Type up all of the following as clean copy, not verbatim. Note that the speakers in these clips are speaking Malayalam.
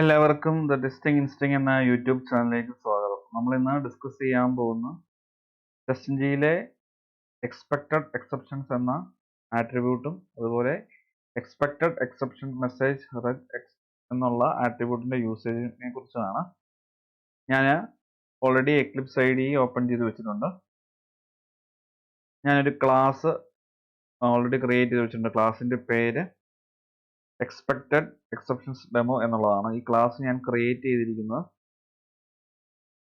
എല്ലാവർക്കും ദ ടെസ്റ്റിംഗ് ഇൻസ്റ്റിംഗ് എന്ന യൂട്യൂബ് ചാനലിലേക്ക് സ്വാഗതം. നമ്മൾ ഇന്ന് ഡിസ്കസ് ചെയ്യാൻ പോകുന്ന ടെസ്റ്റ്ജിയിലെ എക്സ്പെക്റ്റഡ് എക്സെപ്ഷൻസ് എന്ന ആട്രിബ്യൂട്ടും അതുപോലെ എക്സ്പെക്റ്റഡ് എക്സെപ്ഷൻ മെസ്സേജ് റെഗ് എന്നുള്ള ആട്രിബ്യൂട്ടിന്റെ യൂസേജിനെ കുറിച്ചാണ്. ഞാൻ ഓൾറെഡി എക്ലിപ്സ് IDE ഓപ്പൺ ചെയ്ത് വെച്ചിട്ടുണ്ട്. ഞാനൊരു ക്ലാസ് ഓൾറെഡി ക്രിയേറ്റ് ചെയ്ത് വെച്ചിട്ടുണ്ട്. ക്ലാസിന്റെ പേര് expected exceptions demo എന്നുള്ളതാണ്. ഈ ക്ലാസ് ഞാൻ ക്രിയേറ്റ് ചെയ്തിരിക്കുന്നത്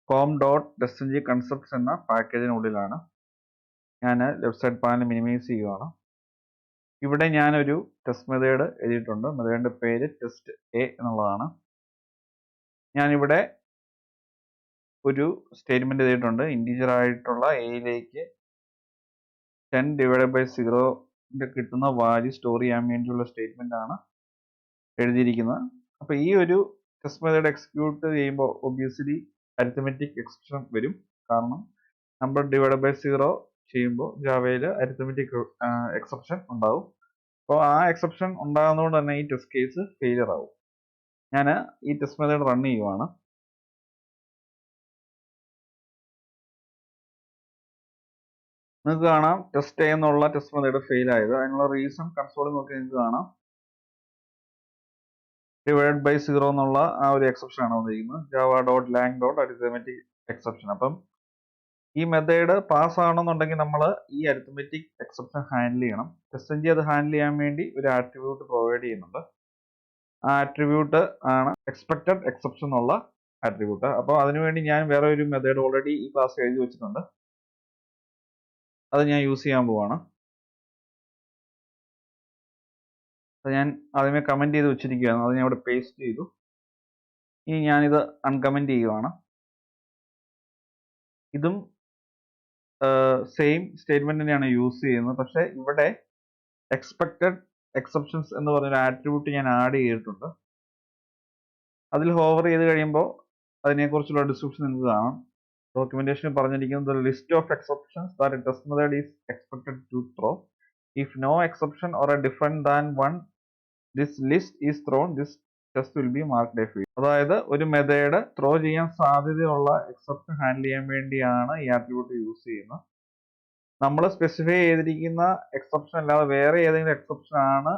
com.testng concepts എന്ന പാക്കേജിനുള്ളിലാണ്. ഞാൻ ലെഫ്റ്റ് സൈഡ് പാനൽ മിനിമൈസ് ചെയ്യുകയാണ്. ഇവിടെ ഞാനൊരു ടെസ്റ്റ് മെത്തേഡ് എഴുതിയിട്ടുണ്ട്. മെത്തേഡിന്റെ പേര് ടെസ്റ്റ് എ എന്നുള്ളതാണ്. ഞാനിവിടെ ഒരു സ്റ്റേറ്റ്മെന്റ് എഴുതിയിട്ടുണ്ട്. ഇൻറ്റീജർ ആയിട്ടുള്ള എയിലേക്ക് 10/0 കിട്ടുന്ന വാല്യൂ സ്റ്റോർ ചെയ്യാൻ വേണ്ടിയുള്ള സ്റ്റേറ്റ്മെന്റ് ആണ് എഴുതിയിരിക്കുന്നത്. അപ്പോൾ ഈ ഒരു ടെസ്റ്റ് മെത്തേഡ് എക്സിക്യൂട്ട് ചെയ്യുമ്പോൾ ഒബ്വിയസ്ലി അരിത്തമെറ്റിക് എക്സെപ്ഷൻ വരും. കാരണം നമ്പർ /0 ചെയ്യുമ്പോൾ ജാവയിൽ അരിത്തമെറ്റിക് എക്സെപ്ഷൻ ഉണ്ടാവും. അപ്പോൾ ആ എക്സെപ്ഷൻ ഉണ്ടാകുന്നതുകൊണ്ട് തന്നെ ഈ ടെസ്റ്റ് കേസ് ഫെയിലിയർ ആവും. ഞാൻ ഈ ടെസ്റ്റ് മെത്തേഡ് റൺ ചെയ്യുവാണ്. നിങ്ങൾക്ക് കാണാം ടെസ്റ്റ് എന്നുള്ള ടെസ്റ്റ് മെത്തേഡ് ഫെയിൽ ആയത്. അതിനുള്ള റീസൺ കൺസോളിൽ നോക്കി നിങ്ങൾക്ക് കാണാം. /0 എന്നുള്ള ആ ഒരു എക്സെപ്ഷൻ ആണ് വന്നിരിക്കുന്നത്. java.lang.arithmetic exception. അപ്പം ഈ മെത്തേഡ് പാസ് ആവണമെന്നുണ്ടെങ്കിൽ നമ്മൾ ഈ അരിത്തമെറ്റിക് എക്സെപ്ഷൻ ഹാൻഡിൽ ചെയ്യണം. TestNG അത് ഹാൻഡിൽ ചെയ്യാൻ വേണ്ടി ഒരു ആട്രിബ്യൂട്ട് പ്രൊവൈഡ് ചെയ്യുന്നുണ്ട്. ആ ആട്രിബ്യൂട്ട് ആണ് എക്സ്പെക്റ്റഡ് എക്സെപ്ഷൻ എന്നുള്ള ആട്രിബ്യൂട്ട്. അപ്പോൾ അതിനുവേണ്ടി ഞാൻ വേറെ ഒരു മെത്തേഡ് ഓൾറെഡി ഈ ക്ലാസ് എഴുതി വെച്ചിട്ടുണ്ട്. അത് ഞാൻ യൂസ് ചെയ്യാൻ പോവാണ്. ഞാൻ ആദ്യമേ കമന്റ് ചെയ്ത് വെച്ചിരിക്കുകയാണ്. അത് ഞാൻ ഇവിടെ പേസ്റ്റ് ചെയ്തു. ഇനി ഞാനിത് അൺകമന്റ് ചെയ്യുവാണ്. ഇതും സെയിം സ്റ്റേറ്റ്മെന്റ് തന്നെയാണ് യൂസ് ചെയ്യുന്നത്. പക്ഷേ ഇവിടെ എക്സ്പെക്റ്റഡ് എക്സെപ്ഷൻസ് എന്ന് പറഞ്ഞൊരു ആട്രിബ്യൂട്ട് ഞാൻ ആഡ് ചെയ്തിട്ടുണ്ട്. അതിൽ ഹോവർ ചെയ്ത് കഴിയുമ്പോൾ അതിനെക്കുറിച്ചുള്ള ഡിസ്ക്രിപ്ഷൻ നിങ്ങൾക്ക് കാണാം. ഡോക്യുമെന്റേഷനിൽ പറഞ്ഞിരിക്കുന്നത് list of exceptions that a test method is expected to throw. If no exception or a different than one this list is thrown, this test will be marked a failure. അതായത് ഒരു മെത്തേഡ് ത്രോ ചെയ്യാൻ സാധ്യതയുള്ള എക്സെപ്ഷൻ ഹാൻഡിൽ ചെയ്യാൻ വേണ്ടിയാണ് ഈ ആട്രിബ്യൂട്ട് യൂസ് ചെയ്യുന്നത്. നമ്മൾ സ്പെസിഫൈ ചെയ്തിരിക്കുന്ന എക്സെപ്ഷൻ അല്ലാതെ വേറെ ഏതെങ്കിലും എക്സെപ്ഷൻ ആണ്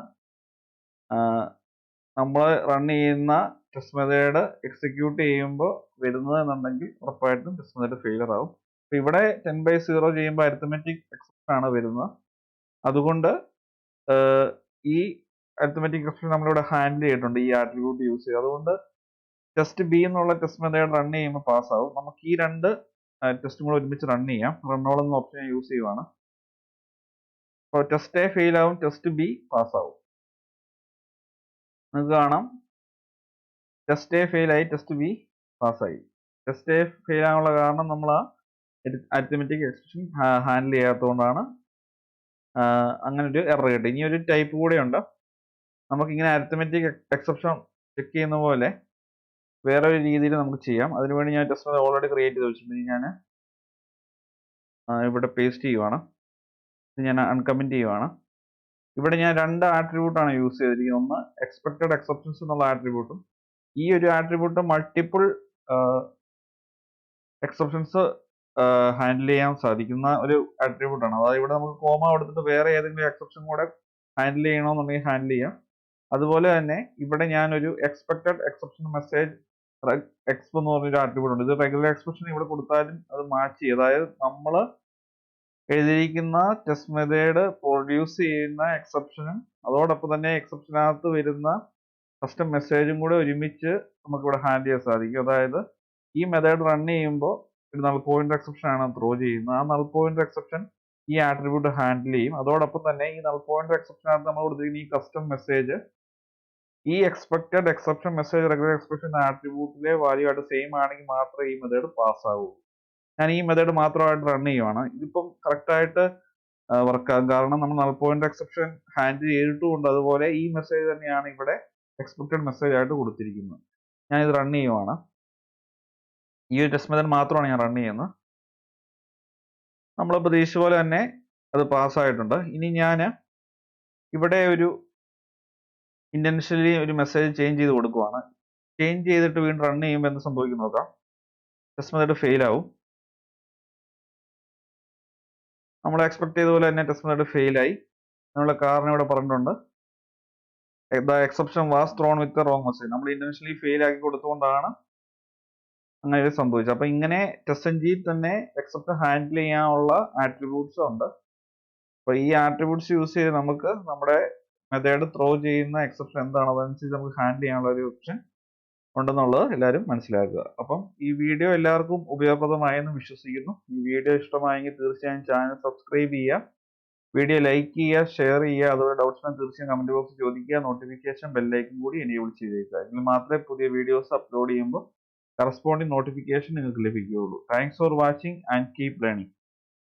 നമ്മൾ റൺ ചെയ്യുന്ന ടെസ്റ്റ് മെത്തേഡ് എക്സിക്യൂട്ട് ചെയ്യുമ്പോൾ വരുന്നത് എന്നുണ്ടെങ്കിൽ ഉറപ്പായിട്ടും ടെസ്റ്റ് മെത്തേഡ് ഫെയിലർ ആവും. അപ്പോൾ ഇവിടെ 10/0 ചെയ്യുമ്പോൾ അരിത്തമെറ്റിക് എക്സെപ്ഷൻ ആണ് വരുന്നത്. അതുകൊണ്ട് ഈ അരിത്തമെറ്റിക് എക്സെപ്ഷൻ നമ്മളിവിടെ ഹാൻഡിൽ ചെയ്തിട്ടുണ്ട് ഈ ആട്രിബ്യൂട്ട് യൂസ് ചെയ്ത്. അതുകൊണ്ട് ടെസ്റ്റ് ബി എന്നുള്ള ടെസ്റ്റ് മെത്തേഡ് റൺ ചെയ്യുമ്പോൾ പാസ് ആവും. നമുക്ക് ഈ രണ്ട് ടെസ്റ്റും കൂടെ ഒരുമിച്ച് റൺ ചെയ്യാം. റണ്ണോൾ എന്ന ഓപ്ഷൻ യൂസ് ചെയ്യുവാണ്. അപ്പോൾ ടെസ്റ്റ് എ ഫെയിൽ ആവും, ടെസ്റ്റ് ബി പാസ് ആവും. നിങ്ങൾക്ക് കാണാം ടെസ്റ്റ് എ ഫെയിൽ ആയി, ടെസ്റ്റ് ബി പാസ്സായി. ടെസ്റ്റ് എ ഫെയിൽ ആകാനുള്ള കാരണം നമ്മൾ ആ അരിത്തമെറ്റിക് എക്സെപ്ഷൻ ഹാൻഡിൽ ചെയ്യാത്തതുകൊണ്ടാണ് അങ്ങനെ ഒരു എറർ കിട്ടി. ഇനി ഒരു ടൈപ്പ് കൂടെ ഉണ്ട്. നമുക്കിങ്ങനെ അരിത്തമെറ്റിക് എക്സെപ്ഷൻ ചെക്ക് ചെയ്യുന്ന പോലെ വേറെ ഒരു രീതിയിൽ നമുക്ക് ചെയ്യാം. അതിനുവേണ്ടി ഞാൻ ടെസ്റ്റ് മെത്തേഡ് ഓൾറെഡി ക്രിയേറ്റ് ചെയ്ത് വെച്ചിട്ടുണ്ട്. ഞാൻ ഇവിടെ പേസ്റ്റ് ചെയ്യുവാണ്. ഞാൻ അൺകമന്റ് ചെയ്യുവാണ്. ഇവിടെ ഞാൻ രണ്ട് ആട്രിബ്യൂട്ടാണ് യൂസ് ചെയ്തിരിക്കുന്നത്. ഒന്ന് എക്സ്പെക്റ്റഡ് എക്സെപ്ഷൻസ് എന്നുള്ള ആട്രിബ്യൂട്ടും ഈ ഒരു ആട്രിബ്യൂട്ട് മൾട്ടിപ്പിൾ എക്സെപ്ഷൻസ് ഹാൻഡിൽ ചെയ്യാൻ സാധിക്കുന്ന ഒരു ആട്രിബ്യൂട്ടാണ്. അതായത് ഇവിടെ നമുക്ക് കോമ കൊടുത്തിട്ട് വേറെ ഏതെങ്കിലും എക്സെപ്ഷൻ കൂടെ ഹാൻഡിൽ ചെയ്യണമെന്നുണ്ടെങ്കിൽ ഹാൻഡിൽ ചെയ്യാം. അതുപോലെ തന്നെ ഇവിടെ ഞാനൊരു എക്സ്പെക്റ്റഡ് എക്സെപ്ഷൻ മെസ്സേജ് എക്സ്പ് എന്ന് പറഞ്ഞൊരു ആട്രിബ്യൂട്ട് ഉണ്ട്. ഇത് റെഗുലർ എക്സ്പ്രഷൻ ഇവിടെ കൊടുത്താലും അത് മാച്ച് ചെയ്യും. അതായത് നമ്മൾ എഴുതിയിരിക്കുന്ന ടെസ്റ്റ് മെത്തേഡ് പ്രൊഡ്യൂസ് ചെയ്യുന്ന എക്സെപ്ഷനും അതോടൊപ്പം തന്നെ എക്സെപ്ഷനകത്ത് വരുന്ന കസ്റ്റം മെസ്സേജും കൂടെ ഒരുമിച്ച് നമുക്കിവിടെ ഹാൻഡിൽ ചെയ്യാൻ സാധിക്കും. അതായത് ഈ മെത്തേഡ് റൺ ചെയ്യുമ്പോൾ ഒരു നൾ പോയിന്റർ എക്സെപ്ഷൻ ആണ് ത്രോ ചെയ്യുന്നത്. ആ നൾ പോയിന്റർ എക്സെപ്ഷൻ ഈ ആട്രിബ്യൂട്ട് ഹാൻഡിൽ ചെയ്യും. അതോടൊപ്പം തന്നെ ഈ നൾ പോയിന്റർ എക്സെപ്ഷനകത്ത് നമ്മൾ കൊടുത്തിരിക്കുന്ന ഈ കസ്റ്റം മെസ്സേജ് ഈ expected exception message regular expression ആട്രിബ്യൂട്ടിലെ വാല്യൂ ആയിട്ട് സെയിം ആണെങ്കിൽ മാത്രമേ ഈ മെത്തേഡ് പാസ് ആവൂ. ഞാൻ ഈ മെത്തേഡ് മാത്രമായിട്ട് റൺ ചെയ്യുവാണ്. ഇതിപ്പം കറക്റ്റായിട്ട് വർക്ക് ആകും. കാരണം നമ്മൾ നൾ പോയിന്റർ എക്സെപ്ഷൻ ഹാൻഡിൽ ചെയ്തിട്ടുമുണ്ട്. അതുപോലെ ഈ മെസ്സേജ് തന്നെയാണ് ഇവിടെ എക്സ്പെക്റ്റഡ് മെസ്സേജ് ആയിട്ട് കൊടുത്തിരിക്കുന്നത്. ഞാനിത് റൺ ചെയ്യുവാണ്. ഈ ഒരു ടെസ്റ്റ് മെത്തേഡ് മാത്രമാണ് ഞാൻ റൺ ചെയ്യുന്നത്. നമ്മൾ പ്രതീക്ഷിച്ച പോലെ തന്നെ അത് പാസ്സായിട്ടുണ്ട്. ഇനി ഞാൻ ഇവിടെ ഒരു ഇന്റൻഷ്യലി ഒരു മെസ്സേജ് ചേഞ്ച് ചെയ്ത് കൊടുക്കുവാണ്. ചേഞ്ച് ചെയ്തിട്ട് വീണ്ടും റൺ ചെയ്യുമ്പോൾ എന്ത് സംഭവിക്കും നോക്കാം. ടെസ്റ്റ് മെത്തേഡ് ഫെയിൽ ആവും. നമ്മൾ എക്സ്പെക്ട് ചെയ്ത പോലെ തന്നെ ടെസ്റ്റ് മെത്തേഡ് ഫെയിൽ ആയി. അതിനുള്ള കാരണം ഇവിടെ പറഞ്ഞിട്ടുണ്ട്. The exception was thrown with wrong message. നമ്മൾ ഇന്റൻഷനലി ഫെയിൽ ആക്കി കൊടുത്തുകൊണ്ടാണ് അങ്ങനെ സംഭവിച്ചത്. അപ്പൊ ഇങ്ങനെ TestNG തന്നെ എക്സെപ്ഷൻ ഹാൻഡിൽ ചെയ്യാനുള്ള ആട്രിബ്യൂട്ട്സ് ഉണ്ട്. അപ്പൊ ഈ ആട്രിബ്യൂട്ട്സ് യൂസ് ചെയ്ത് നമുക്ക് നമ്മുടെ മെത്തേഡ് ത്രോ ചെയ്യുന്ന എക്സെപ്ഷൻ എന്താണ് അതനുസരിച്ച് നമുക്ക് ഹാൻഡിൽ ചെയ്യാനുള്ള ഒരു ഓപ്ഷൻ ഉണ്ടെന്നുള്ളത് എല്ലാവരും മനസ്സിലാക്കുക. അപ്പം ഈ വീഡിയോ എല്ലാവർക്കും ഉപയോഗപ്രദമായെന്ന് വിശ്വസിക്കുന്നു. ഈ വീഡിയോ ഇഷ്ടമായെങ്കിൽ തീർച്ചയായും ചാനൽ സബ്സ്ക്രൈബ് ചെയ്യുക, വീഡിയോ ലൈക്ക് ചെയ്യുക, ഷെയർ ചെയ്യുക. അതുപോലെ ഡൗട്ട്സ് തീർച്ചയായും കമന്റ് ബോക്സിൽ ചോദിക്കുക. നോട്ടിഫിക്കേഷൻ ബെല്ലൈക്കൻ കൂടി എനേബിൾ ചെയ്തേക്കുക. എങ്കിൽ മാത്രമേ പുതിയ വീഡിയോസ് അപ്ലോഡ് ചെയ്യുമ്പോൾ കറസ്പോണ്ടിങ് നോട്ടിഫിക്കേഷൻ നിങ്ങൾക്ക് ലഭിക്കുകയുള്ളൂ. Thanks for watching and keep learning.